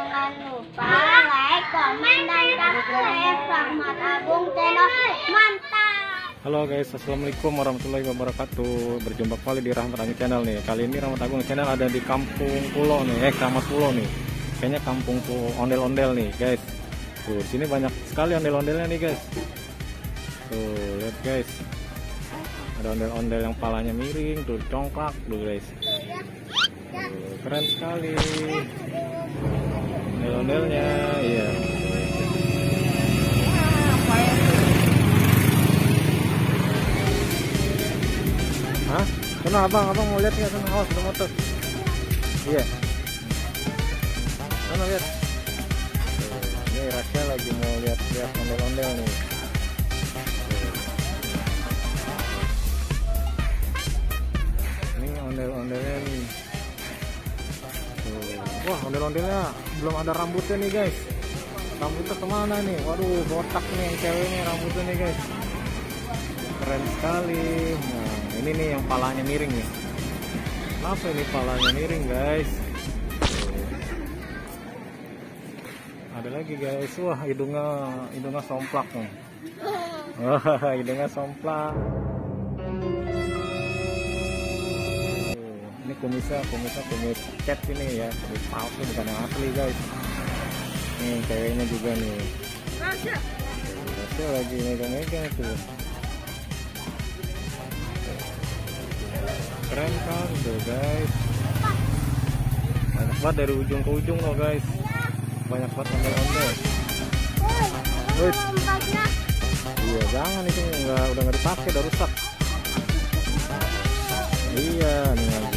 Jangan lupa like, komen, dan subscribe Rahmat Agung channel. Mantap. Halo guys, assalamualaikum warahmatullahi wabarakatuh. Berjumpa kembali di Rahmat Agung channel nih. Kali ini Rahmat Agung channel ada di Kampung Pulo nih, Keramat Pulo nih. Kayaknya kampung ondel-ondel nih guys. Tuh, sini banyak sekali ondel-ondelnya nih guys. Tuh, lihat guys. Ada ondel-ondel yang palanya miring, tuh congklak tuh guys. Tuh, keren sekali. Ondel-ondelnya, iya. Hah? Sana abang mau lihat nggak? Sana, awas ada motor. Iya. Sana lihat. Tuh, ini Rasya lagi mau lihat ondel-ondel nih. Ini ondel-ondelnya nih. Tuh. Wah, ondel-ondelnya belum ada rambutnya nih guys. Rambutnya kemana nih? Waduh, botak nih yang cewek nih rambutnya nih guys. Keren sekali. Nah, ini nih yang palanya miring nih. Kenapa ini palanya miring guys? Tuh. Ada lagi guys. Wah, hidungnya somplak nih. Wah, hidungnya somplak. Ini kumisnya kumis cat ini ya, kumis palsu bukan yang asli guys. Nih ceweknya juga nih. Rasya lagi megang-megang tuh. Keren kan tuh guys. Banyak banget dari ujung ke ujung loh guys. Banyak banget ondel-ondel. Iya jangan, itu udah nggak dipakai, udah rusak. Iya nih.